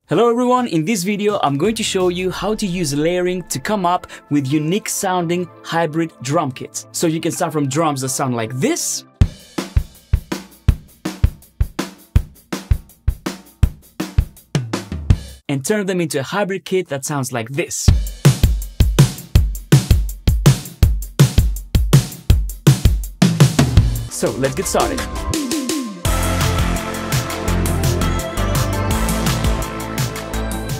Hello everyone, in this video I'm going to show you how to use layering to come up with unique sounding hybrid drum kits. So you can start from drums that sound like this, and turn them into a hybrid kit that sounds like this. So let's get started.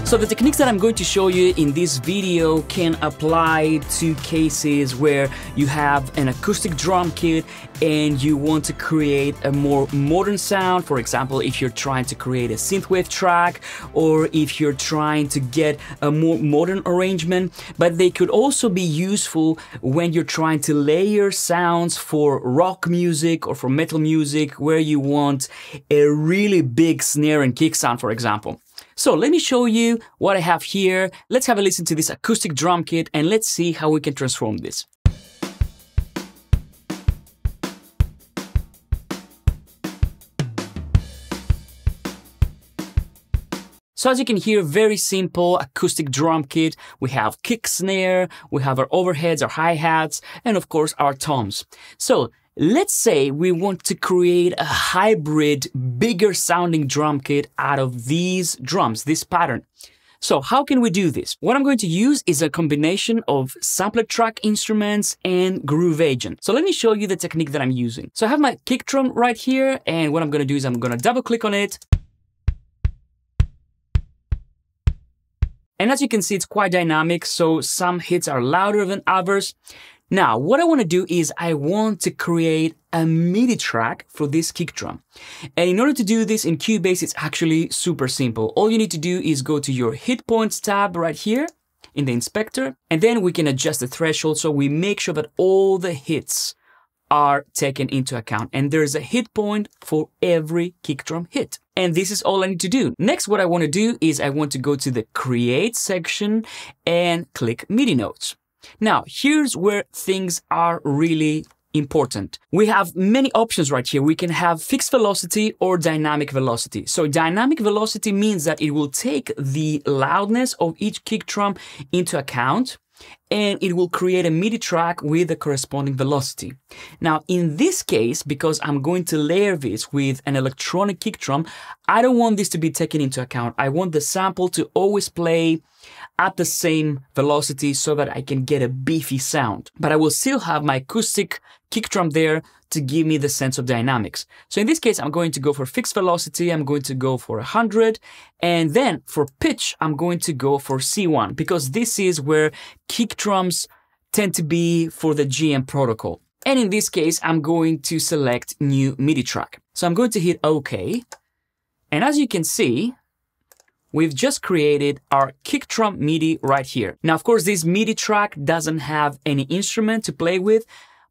So the techniques that I'm going to show you in this video can apply to cases where you have an acoustic drum kit and you want to create a more modern sound. For example, if you're trying to create a synthwave track, or if you're trying to get a more modern arrangement, but they could also be useful when you're trying to layer sounds for rock music or for metal music, where you want a really big snare and kick sound, for example. So let me show you what I have here. Let's have a listen to this acoustic drum kit and let's see how we can transform this. So as you can hear, very simple acoustic drum kit. We have kick, snare, we have our overheads, our hi-hats, and of course our toms. So let's say we want to create a hybrid, bigger sounding drum kit out of these drums, this pattern. So how can we do this? What I'm going to use is a combination of sampler track instruments and groove agent. So let me show you the technique that I'm using. So I have my kick drum right here, and what I'm going to do is I'm going to double click on it. And as you can see, it's quite dynamic, so some hits are louder than others. Now, what I want to do is I want to create a MIDI track for this kick drum. And in order to do this in Cubase, it's actually super simple. All you need to do is go to your hit points tab right here in the inspector, and then we can adjust the threshold so we make sure that all the hits are taken into account. And there's a hit point for every kick drum hit. And this is all I need to do. Next, what I want to do is I want to go to the Create section and click MIDI notes. Now, here's where things are really important. We have many options right here. We can have fixed velocity or dynamic velocity. So dynamic velocity means that it will take the loudness of each kick drum into account, and it will create a MIDI track with the corresponding velocity. Now, in this case, because I'm going to layer this with an electronic kick drum, I don't want this to be taken into account. I want the sample to always play at the same velocity so that I can get a beefy sound. But I will still have my acoustic kick drum there to give me the sense of dynamics. So in this case, I'm going to go for fixed velocity. I'm going to go for 100. And then for pitch, I'm going to go for C1, because this is where kick drums tend to be for the GM protocol. And in this case, I'm going to select new MIDI track. So I'm going to hit OK. And as you can see, we've just created our kick drum MIDI right here. Now, of course, this MIDI track doesn't have any instrument to play with,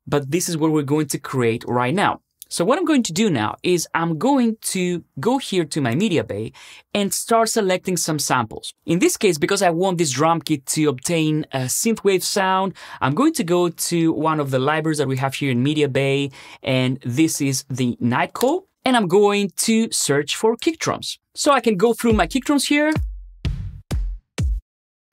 but this is what we're going to create right now. So what I'm going to do now is I'm going to go here to my media bay and start selecting some samples. In this case, because I want this drum kit to obtain a synthwave sound, I'm going to go to one of the libraries that we have here in media bay, and this is the Nightcall. And I'm going to search for kick drums. So I can go through my kick drums here.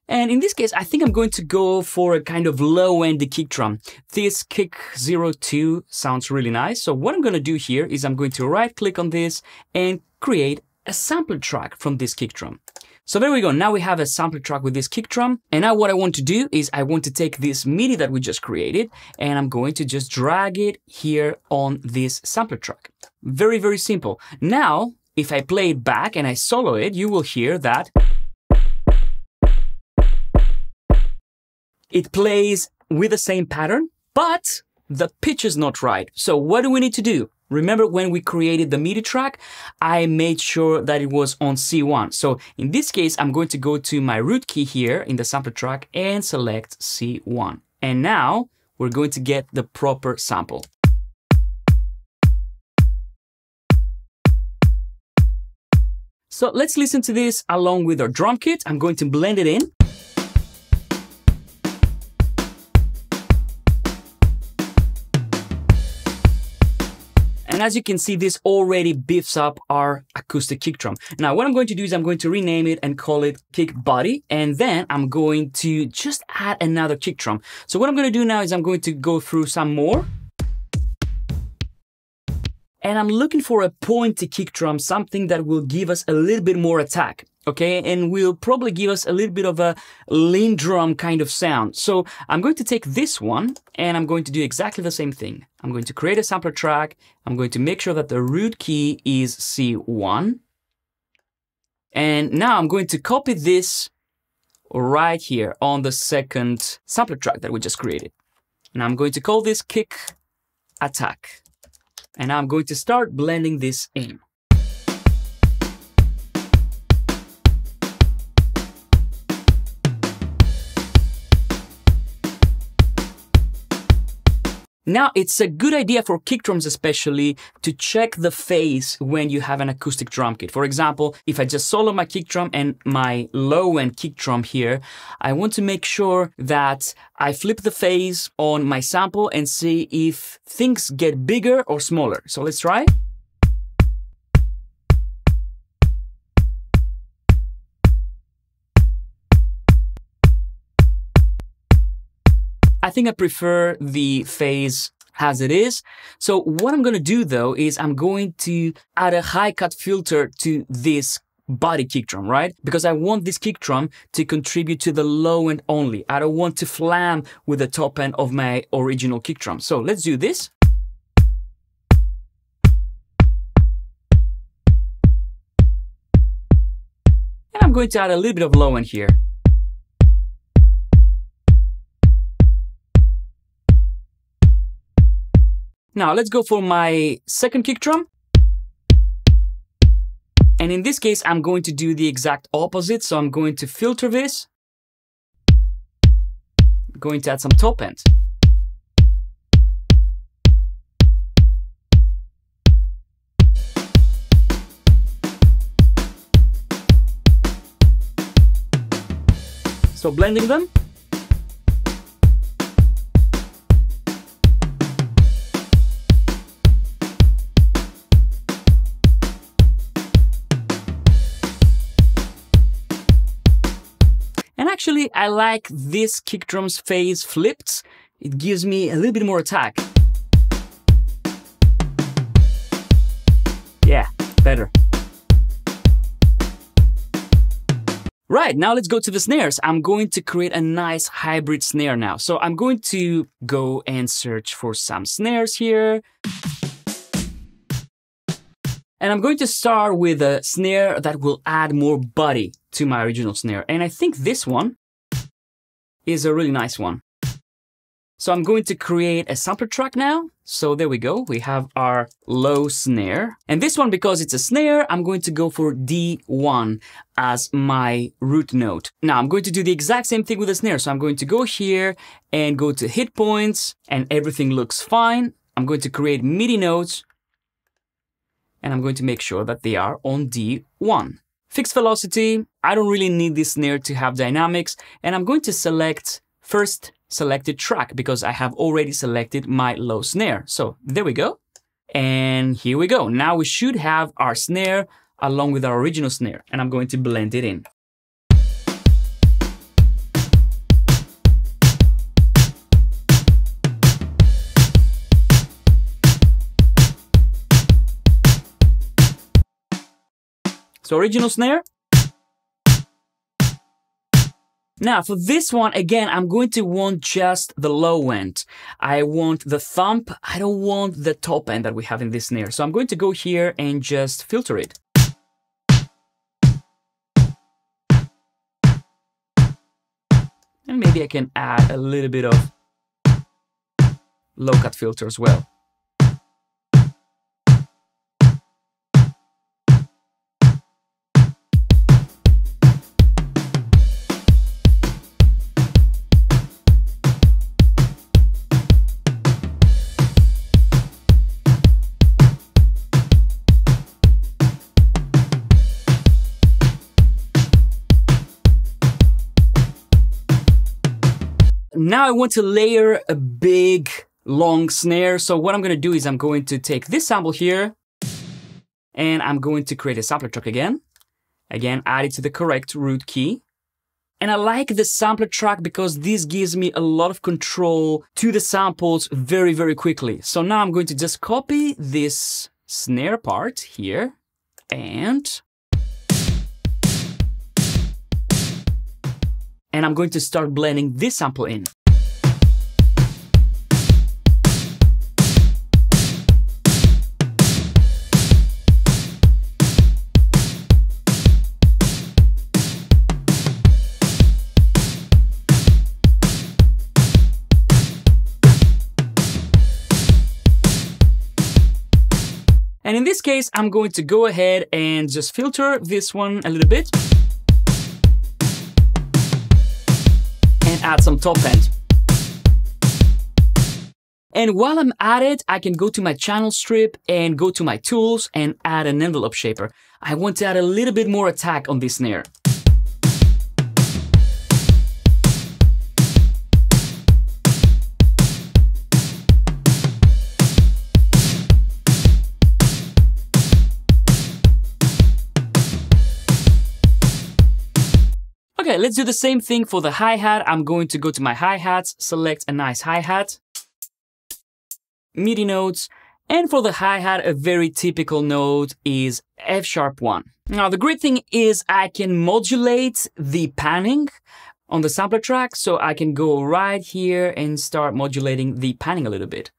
And in this case, I think I'm going to go for a kind of low-end kick drum. This Kick 02 sounds really nice. So what I'm going to do here is I'm going to right-click on this and create a sampler track from this kick drum. So there we go. Now we have a sampler track with this kick drum. And now what I want to do is I want to take this MIDI that we just created, and I'm going to just drag it here on this sampler track. Very, very simple. Now, if I play it back and I solo it, you will hear that it plays with the same pattern, but the pitch is not right. So what do we need to do? Remember when we created the MIDI track, I made sure that it was on C1. So in this case, I'm going to go to my root key here in the sampler track and select C1. And now we're going to get the proper sample. So let's listen to this along with our drum kit. I'm going to blend it in. And as you can see, this already beefs up our acoustic kick drum. Now, what I'm going to do is I'm going to rename it and call it kick body. And then I'm going to just add another kick drum. So what I'm going to do now is I'm going to go through some more. And I'm looking for a pointy kick drum, something that will give us a little bit more attack, okay? And will probably give us a little bit of a lean drum kind of sound. So I'm going to take this one and I'm going to do exactly the same thing. I'm going to create a sampler track. I'm going to make sure that the root key is C1. And now I'm going to copy this right here on the second sampler track that we just created. And I'm going to call this kick attack. And I'm going to start blending this in. Now, it's a good idea for kick drums especially to check the phase when you have an acoustic drum kit. For example, if I just solo my kick drum and my low end kick drum here, I want to make sure that I flip the phase on my sample and see if things get bigger or smaller. So let's try. I think I prefer the phase as it is. So what I'm going to do though is I'm going to add a high cut filter to this body kick drum, right? Because I want this kick drum to contribute to the low end only. I don't want to flam with the top end of my original kick drum. So let's do this. And I'm going to add a little bit of low end here. Now let's go for my second kick drum. And in this case, I'm going to do the exact opposite. So I'm going to filter this. I'm going to add some top end. So blending them. And actually, I like this kick drum's phase flipped. It gives me a little bit more attack. Yeah, better. Right, now let's go to the snares. I'm going to create a nice hybrid snare now. So I'm going to go and search for some snares here. And I'm going to start with a snare that will add more body to my original snare. And I think this one is a really nice one. So I'm going to create a sampler track now. So there we go. We have our low snare. And this one, because it's a snare, I'm going to go for D1 as my root note. Now I'm going to do the exact same thing with the snare. So I'm going to go here and go to hit points and everything looks fine. I'm going to create MIDI notes and I'm going to make sure that they are on D1. Fixed velocity. I don't really need this snare to have dynamics. And I'm going to select first selected track because I have already selected my low snare. So there we go. And here we go. Now we should have our snare along with our original snare. And I'm going to blend it in. So original snare. Now for this one, again, I'm going to want just the low end. I want the thump. I don't want the top end that we have in this snare. So I'm going to go here and just filter it. And maybe I can add a little bit of low cut filter as well. Now I want to layer a big long snare. So what I'm going to do is I'm going to take this sample here and I'm going to create a sampler track again. Again, add it to the correct root key. And I like the sampler track because this gives me a lot of control to the samples very, very quickly. So now I'm going to just copy this snare part here and I'm going to start blending this sample in. And in this case, I'm going to go ahead and just filter this one a little bit and add some top end. And while I'm at it, I can go to my channel strip and go to my tools and add an envelope shaper. I want to add a little bit more attack on this snare. Okay, let's do the same thing for the hi-hat. I'm going to go to my hi-hats, select a nice hi-hat, MIDI notes, and for the hi-hat, a very typical note is F#1. Now, the great thing is I can modulate the panning on the sampler track, so I can go right here and start modulating the panning a little bit.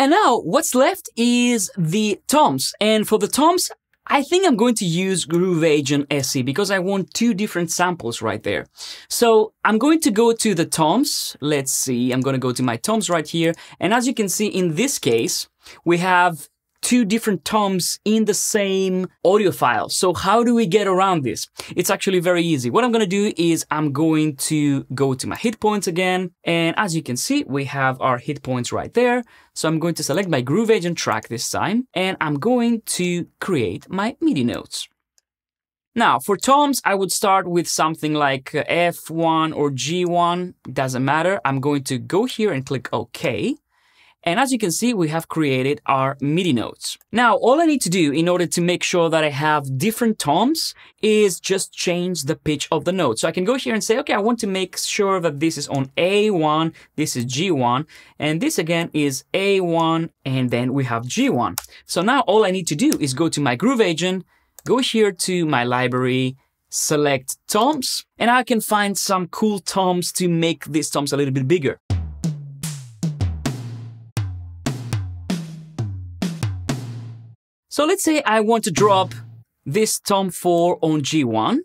And now what's left is the toms. And for the toms, I think I'm going to use Groove Agent SE because I want two different samples right there. So I'm going to go to the toms. Let's see, I'm going to go to my toms right here. And as you can see, in this case, we have two different toms in the same audio file. So how do we get around this? It's actually very easy. What I'm going to do is I'm going to go to my hit points again. And as you can see, we have our hit points right there. So I'm going to select my Groove Agent track this time, and I'm going to create my MIDI notes. Now, for toms, I would start with something like F1 or G1. Doesn't matter. I'm going to go here and click OK. And as you can see, we have created our MIDI notes. Now, all I need to do in order to make sure that I have different toms is just change the pitch of the note. So I can go here and say, okay, I want to make sure that this is on A1, this is G1, and this again is A1, and then we have G1. So now all I need to do is go to my Groove Agent, go here to my library, select toms, and I can find some cool toms to make these toms a little bit bigger. So let's say I want to drop this tom 4 on G1,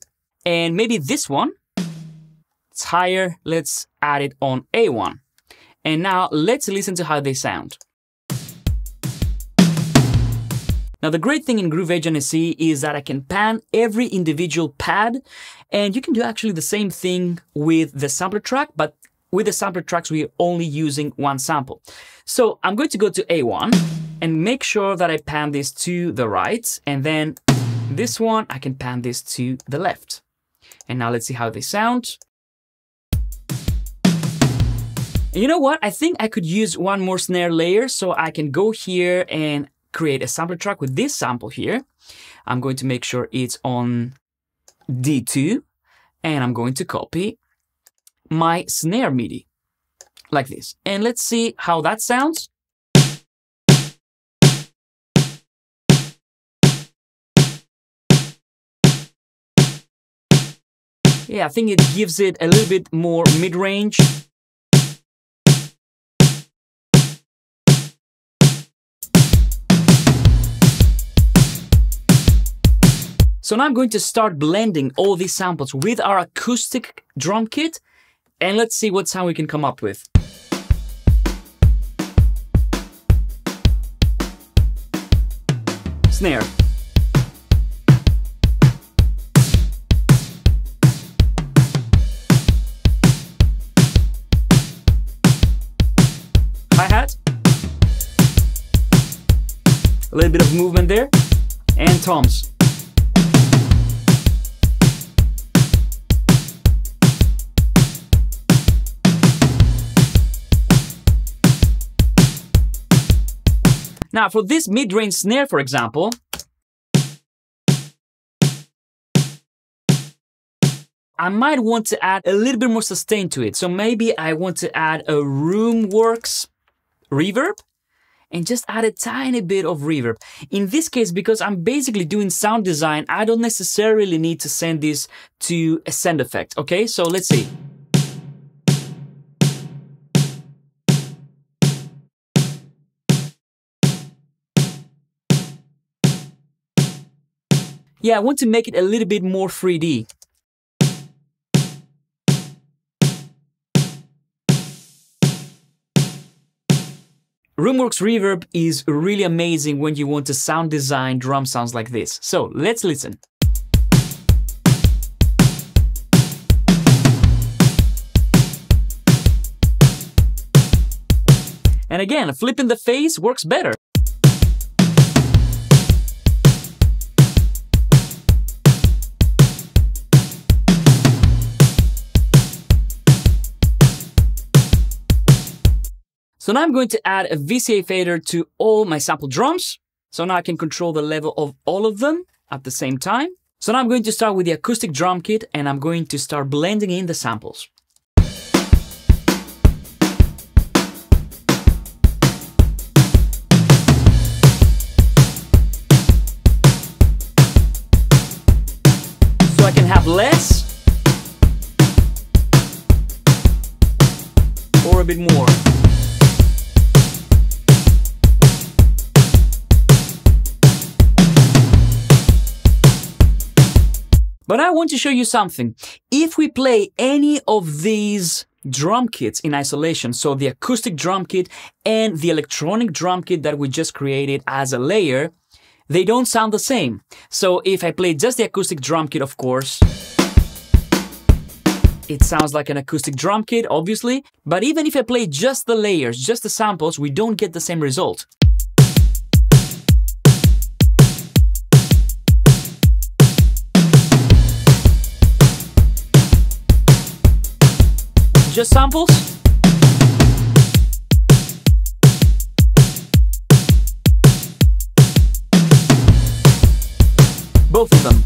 and maybe this one, it's higher, let's add it on A1. And now let's listen to how they sound. Now the great thing in Groove Agent SE is that I can pan every individual pad, and you can do actually the same thing with the sampler track, but with the sampler tracks we're only using one sample. So I'm going to go to A1, and make sure that I pan this to the right, and then this one, I can pan this to the left. And now let's see how they sound. And you know what? I think I could use one more snare layer, so I can go here and create a sampler track with this sample here. I'm going to make sure it's on D2, and I'm going to copy my snare MIDI like this. And let's see how that sounds. Yeah, I think it gives it a little bit more mid-range. So now I'm going to start blending all these samples with our acoustic drum kit, and let's see what sound we can come up with. Snare. Hi-hat, a little bit of movement there, and toms. Now for this mid-range snare, for example, I might want to add a little bit more sustain to it. So maybe I want to add a Roomworks reverb and just add a tiny bit of reverb. In this case, because I'm basically doing sound design, I don't necessarily need to send this to a send effect, okay? So let's see. Yeah, I want to make it a little bit more 3D. Roomworks Reverb is really amazing when you want to sound design drum sounds like this. So let's listen. And again, flipping the phase works better. So now I'm going to add a VCA fader to all my sample drums. So now I can control the level of all of them at the same time. So now I'm going to start with the acoustic drum kit and I'm going to start blending in the samples. So I can have less or a bit more. But I want to show you something. If we play any of these drum kits in isolation, so the acoustic drum kit and the electronic drum kit that we just created as a layer, they don't sound the same. So if I play just the acoustic drum kit, of course, it sounds like an acoustic drum kit, obviously. But even if I play just the layers, just the samples, we don't get the same result. Just samples. Both of them.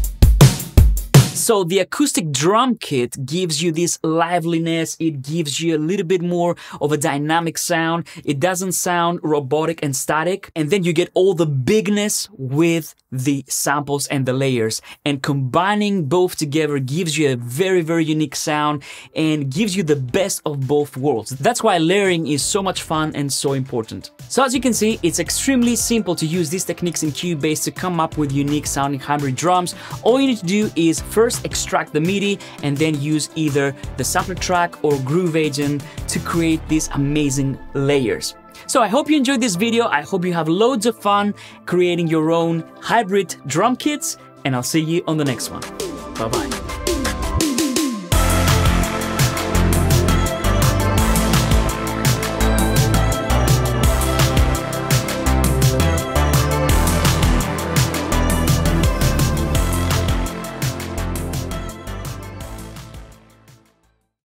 So the acoustic drum kit gives you this liveliness, it gives you a little bit more of a dynamic sound, it doesn't sound robotic and static, and then you get all the bigness with the samples and the layers, and combining both together gives you a very, very unique sound and gives you the best of both worlds. That's why layering is so much fun and so important. So as you can see, it's extremely simple to use these techniques in Cubase to come up with unique sounding hybrid drums. All you need to do is first extract the MIDI and then use either the sampler track or Groove Agent to create these amazing layers. So I hope you enjoyed this video. I hope you have loads of fun creating your own hybrid drum kits, and I'll see you on the next one. Bye-bye.